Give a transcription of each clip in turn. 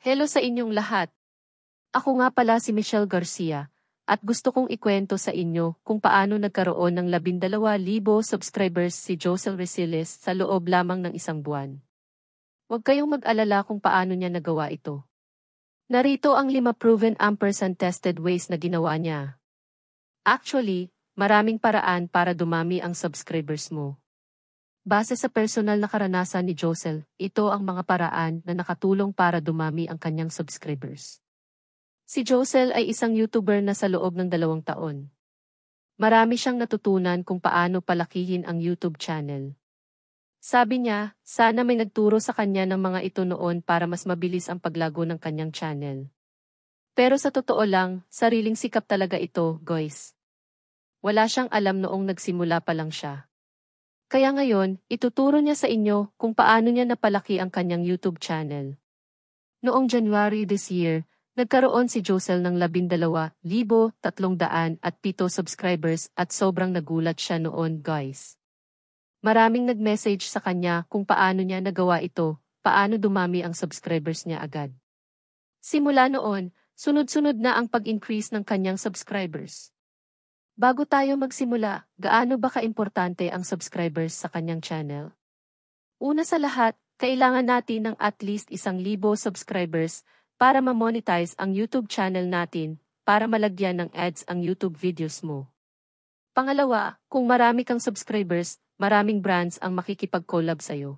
Hello sa inyong lahat. Ako nga pala si Michelle Garcia, at gusto kong ikwento sa inyo kung paano nagkaroon ng 12,000 subscribers si Josel Resiles sa loob lamang ng isang buwan. Huwag kayong mag-alala kung paano niya nagawa ito. Narito ang 5 proven ampersand tested ways na ginawa niya. Actually, maraming paraan para dumami ang subscribers mo. Base sa personal na karanasan ni Josel, ito ang mga paraan na nakatulong para dumami ang kanyang subscribers. Si Josel ay isang YouTuber na sa loob ng 2 taon. Marami siyang natutunan kung paano palakihin ang YouTube channel. Sabi niya, sana may nagturo sa kanya ng mga ito noon para mas mabilis ang paglago ng kanyang channel. Pero sa totoo lang, sariling sikap talaga ito, guys. Wala siyang alam noong nagsimula pa lang siya. Kaya ngayon, ituturo niya sa inyo kung paano niya napalaki ang kanyang YouTube channel. Noong January this year, nagkaroon si Josel ng 12,307 subscribers at sobrang nagulat siya noon, guys. Maraming nag-message sa kanya kung paano niya nagawa ito, paano dumami ang subscribers niya agad. Simula noon, sunod-sunod na ang pag-increase ng kanyang subscribers. Bago tayo magsimula, gaano ba kaimportante ang subscribers sa kanyang channel? Una sa lahat, kailangan natin ng at least 1,000 subscribers para ma-monetize ang YouTube channel natin, para malagyan ng ads ang YouTube videos mo. Pangalawa, kung marami kang subscribers, maraming brands ang makikipag-collab sa'yo.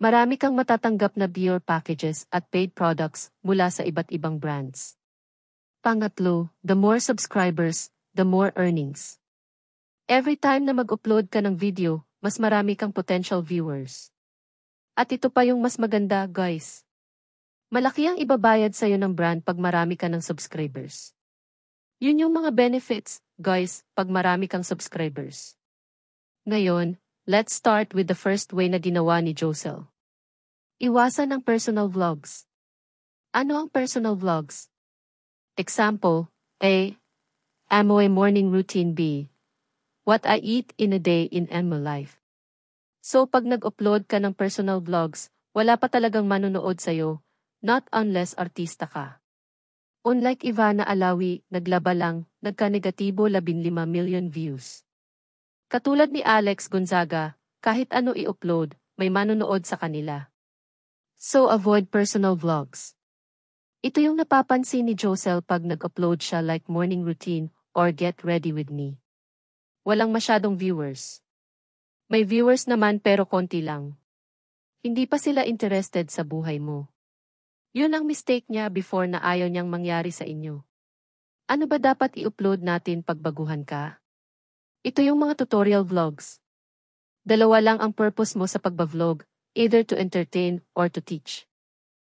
Marami kang matatanggap na viewer packages at paid products mula sa iba't ibang brands. Pangatlo, the more subscribers, the more earnings. Every time na mag-upload ka ng video, mas marami kang potential viewers. At ito pa yung mas maganda, guys. Malaki ang ibabayad sa'yo ng brand pag marami ka ng subscribers. Yun yung mga benefits, guys, pag marami kang subscribers. Ngayon, let's start with the first way na ginawa ni Josel. Iwasan ang personal vlogs. Ano ang personal vlogs? Example, A. Amoy morning routine. B. What I eat in a day in my life. So pag nag-upload ka ng personal vlogs, wala pa talagang manonood sa'yo, not unless artista ka. Unlike Ivana Alawi, naglaba lang, nagka-negatibo 15 million views. Katulad ni Alex Gonzaga, kahit ano i-upload, may manonood sa kanila. So avoid personal vlogs. Ito yung napapansin ni Josel pag nag-upload siya like morning routine or get ready with me. Walang masyadong viewers. May viewers naman pero konti lang. Hindi pa sila interested sa buhay mo. Yun ang mistake niya before na ayaw niyang mangyari sa inyo. Ano ba dapat i-upload natin pag baguhan ka? Ito yung mga tutorial vlogs. 2 lang ang purpose mo sa pagba-vlog, either to entertain or to teach.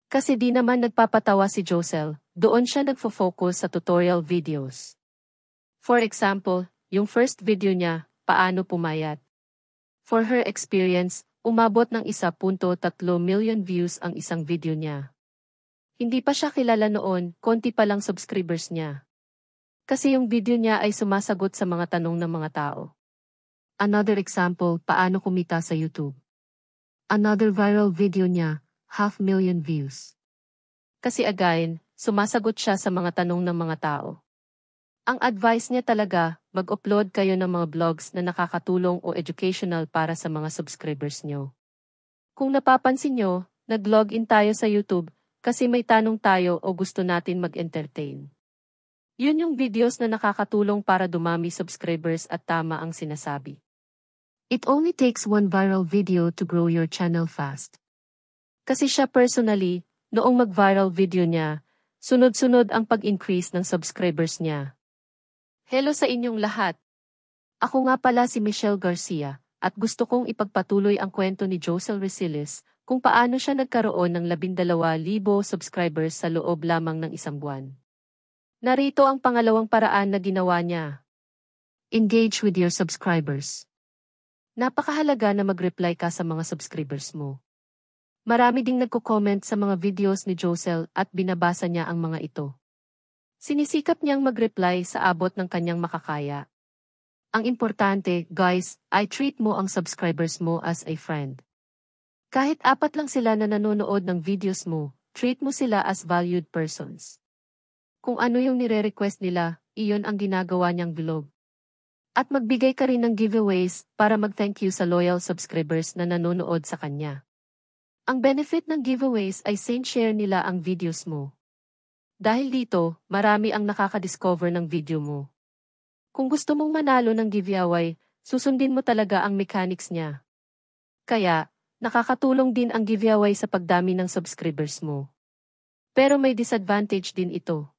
Kasi di naman nagpapatawa si Josel, doon siya nagfo-focus sa tutorial videos. For example, yung first video niya, paano pumayat. For her experience, umabot ng 1.3 million views ang isang video niya. Hindi pa siya kilala noon, konti pa lang subscribers niya. Kasi yung video niya ay sumasagot sa mga tanong ng mga tao. Another example, paano kumita sa YouTube. Another viral video niya, 500,000 views. Kasi again, sumasagot siya sa mga tanong ng mga tao. Ang advice niya talaga, mag-upload kayo ng mga vlogs na nakakatulong o educational para sa mga subscribers niyo. Kung napapansin niyo, nag-login tayo sa YouTube kasi may tanong tayo o gusto natin mag-entertain. Yun yung videos na nakakatulong para dumami subscribers at tama ang sinasabi. It only takes one viral video to grow your channel fast. Kasi siya personally, noong mag-viral video niya, sunod-sunod ang pag-increase ng subscribers niya. Hello sa inyong lahat. Ako nga pala si Michelle Garcia, at gusto kong ipagpatuloy ang kwento ni Josel Resiles kung paano siya nagkaroon ng 12,000 subscribers sa loob lamang ng isang buwan. Narito ang pangalawang paraan na ginawa niya. Engage with your subscribers. Napakahalaga na mag-reply ka sa mga subscribers mo. Marami ding nagko-comment sa mga videos ni Josel at binabasa niya ang mga ito. Sinisikap niyang mag-reply sa abot ng kanyang makakaya. Ang importante, guys, ay treat mo ang subscribers mo as a friend. Kahit 4 lang sila na nanonood ng videos mo, treat mo sila as valued persons. Kung ano yung nire-request nila, iyon ang ginagawa niyang vlog. At magbigay ka rin ng giveaways para mag-thank you sa loyal subscribers na nanonood sa kanya. Ang benefit ng giveaways ay share nila ang videos mo. Dahil dito, marami ang nakaka-discover ng video mo. Kung gusto mong manalo ng giveaway, susundin mo talaga ang mechanics niya. Kaya, nakakatulong din ang giveaway sa pagdami ng subscribers mo. Pero may disadvantage din ito.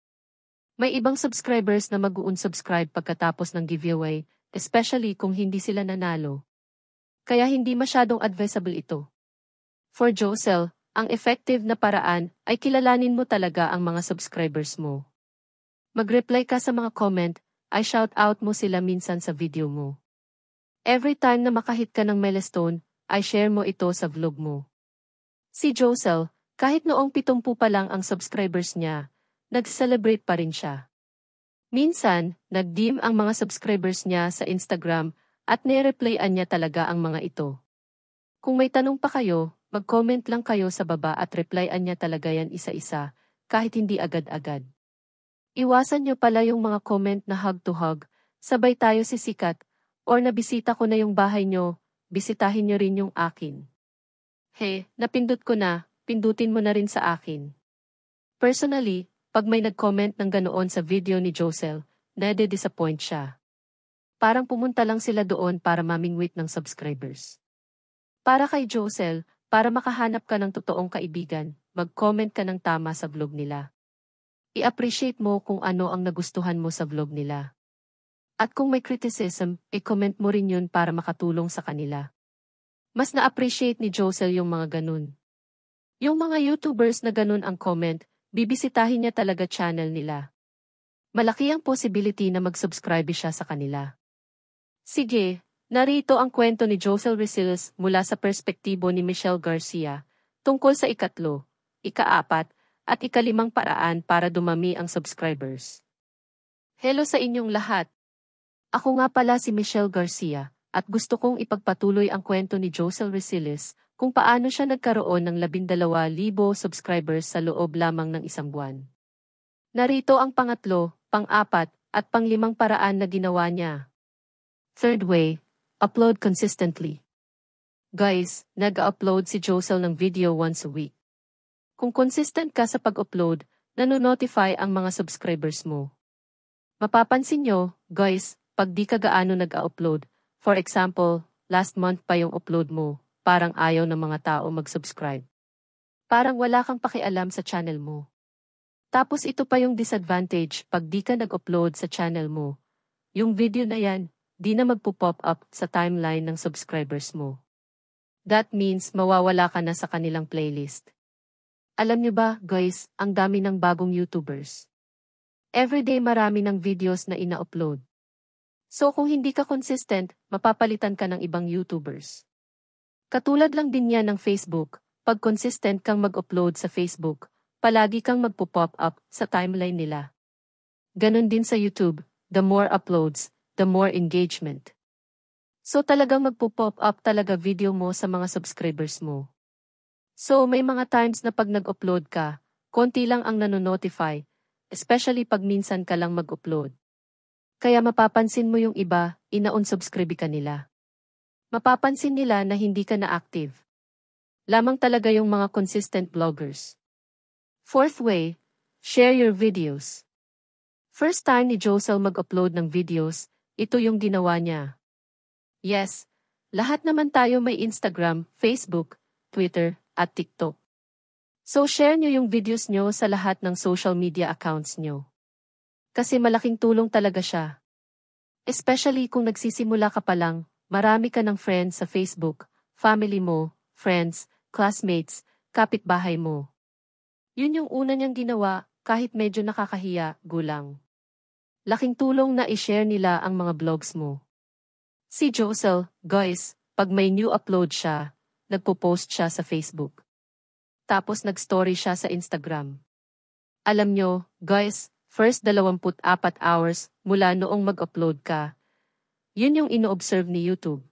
May ibang subscribers na mag-unsubscribe pagkatapos ng giveaway, especially kung hindi sila nanalo. Kaya hindi masyadong advisable ito. For Josel, ang effective na paraan ay kilalanin mo talaga ang mga subscribers mo. Mag-reply ka sa mga comment, ay shout out mo sila minsan sa video mo. Every time na makahit ka ng milestone, ay share mo ito sa vlog mo. Si Josel, kahit noong 70 pa lang ang subscribers niya, nag-celebrate pa rin siya. Minsan, nag-DM ang mga subscribers niya sa Instagram at ni-replyan niya talaga ang mga ito. Kung may tanong pa kayo, mag-comment lang kayo sa baba at replyan niya talaga yan isa-isa, kahit hindi agad-agad. Iwasan niyo pala yung mga comment na hug to hug, sabay tayo sisikat, or nabisita ko na yung bahay niyo, bisitahin niyo rin yung akin. He, napindot ko na, pindutin mo na rin sa akin. Personally, pag may nag-comment ng ganoon sa video ni Josel, nade-disappoint siya. Parang pumunta lang sila doon para mamingwit ng subscribers. Para kay Josel, para makahanap ka ng totoong kaibigan, mag-comment ka ng tama sa vlog nila. I-appreciate mo kung ano ang nagustuhan mo sa vlog nila. At kung may criticism, i-comment mo rin yun para makatulong sa kanila. Mas na-appreciate ni Josel yung mga ganun. Yung mga YouTubers na ganun ang comment, bibisitahin niya talaga channel nila. Malaki ang possibility na mag-subscribe siya sa kanila. Sige, narito ang kwento ni Josel Resiles mula sa perspektibo ni Michelle Garcia, tungkol sa ikatlo, ikaapat, at ikalimang paraan para dumami ang subscribers. Hello sa inyong lahat! Ako nga pala si Michelle Garcia, at gusto kong ipagpatuloy ang kwento ni Josel Resiles kung paano siya nagkaroon ng 12,000 subscribers sa loob lamang ng isang buwan. Narito ang pangatlo, pang-apat, at pang-limang paraan na ginawa niya. Third way, upload consistently. Guys, nag-upload si Josel ng video once a week. Kung consistent ka sa pag-upload, nanonotify ang mga subscribers mo. Mapapansin nyo, guys, pag di ka gaano nag-upload, for example, last month pa yung upload mo, parang ayaw ng mga tao mag-subscribe. Parang wala kang pakialam sa channel mo. Tapos ito pa yung disadvantage pag di ka nag-upload sa channel mo. Yung video na yan, di na magpo-pop up sa timeline ng subscribers mo. That means mawawala ka na sa kanilang playlist. Alam nyo ba, guys, ang dami ng bagong YouTubers. Everyday marami ng videos na ina-upload. So kung hindi ka consistent, mapapalitan ka ng ibang YouTubers. Katulad lang din yan ng Facebook, pag consistent kang mag-upload sa Facebook, palagi kang magpo-pop up sa timeline nila. Ganon din sa YouTube, the more uploads, the more engagement. So talagang magpo-pop up talaga video mo sa mga subscribers mo. So may mga times na pag nag-upload ka, konti lang ang nanonotify, especially pag minsan ka lang mag-upload. Kaya mapapansin mo yung iba, ina-unsubscribe ka nila. Mapapansin nila na hindi ka na active. Lamang talaga yung mga consistent vloggers. Fourth way, share your videos. First time ni Josel mag-upload ng videos, ito yung ginawa niya. Yes, lahat naman tayo may Instagram, Facebook, Twitter, at TikTok. So share nyo yung videos nyo sa lahat ng social media accounts nyo. Kasi malaking tulong talaga siya. Especially kung nagsisimula ka pa lang, marami ka ng friends sa Facebook, family mo, friends, classmates, kapitbahay mo. Yun yung una niyang ginawa, kahit medyo nakakahiya, gulang. Laking tulong na i-share nila ang mga vlogs mo. Si Josel, guys, pag may new upload siya, nagpo-post siya sa Facebook. Tapos nag-story siya sa Instagram. Alam nyo, guys, first 24 hours mula noong mag-upload ka, yun yung ino-observe ni YouTube.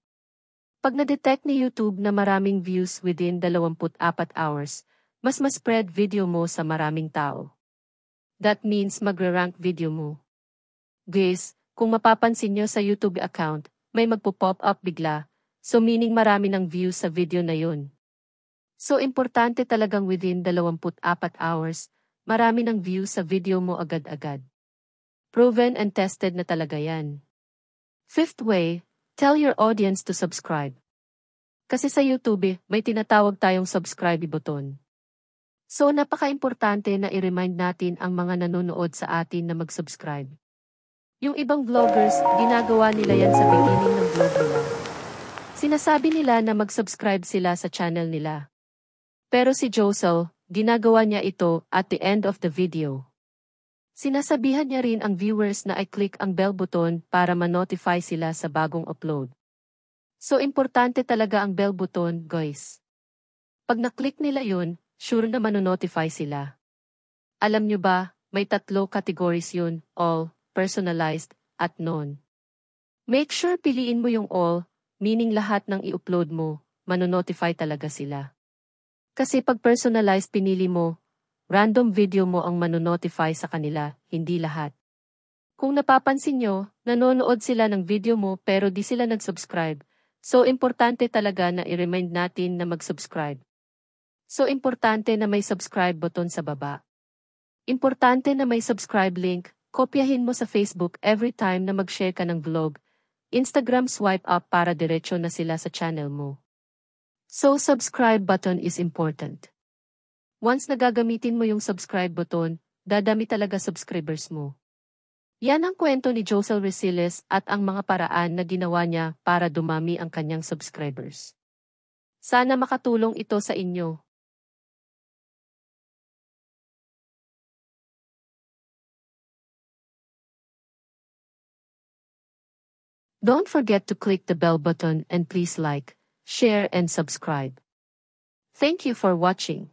Pag na-detect ni YouTube na maraming views within 24 hours, mas spread video mo sa maraming tao. That means magre-rank video mo. Guys, kung mapapansin nyo sa YouTube account, may magpo-pop up bigla, so meaning marami ng views sa video na yun. So importante talagang within 24 hours, marami ng views sa video mo agad-agad. Proven and tested na talaga yan. Fifth way, tell your audience to subscribe. Kasi sa YouTube, may tinatawag tayong subscribe button. So napaka-importante na i-remind natin ang mga nanonood sa atin na mag-subscribe. Yung ibang vloggers, ginagawa nila yan sa beginning ng vlog nila. Sinasabi nila na mag-subscribe sila sa channel nila. Pero si Josel, ginagawa niya ito at the end of the video. Sinasabihan niya rin ang viewers na i-click ang bell button para ma-notify sila sa bagong upload. So importante talaga ang bell button, guys. Pag na-click nila yun, sure na mano-notify sila. Alam nyo ba, may 3 categories yun, all, personalized, at none. Make sure piliin mo yung all, meaning lahat ng i-upload mo, mano-notify talaga sila. Kasi pag personalized pinili mo, random video mo ang mano-notify sa kanila, hindi lahat. Kung napapansin nyo, nanonood sila ng video mo pero di sila nag-subscribe, so importante talaga na i-remind natin na mag-subscribe. So importante na may subscribe button sa baba. Importante na may subscribe link, kopyahin mo sa Facebook every time na mag-share ka ng vlog, Instagram swipe up para diretso na sila sa channel mo. So subscribe button is important. Once nagagamitin mo yung subscribe button, dadami talaga subscribers mo. Yan ang kwento ni Josel Resiles at ang mga paraan na ginawa niya para dumami ang kanyang subscribers. Sana makatulong ito sa inyo. Don't forget to click the bell button and please like, share and subscribe. Thank you for watching.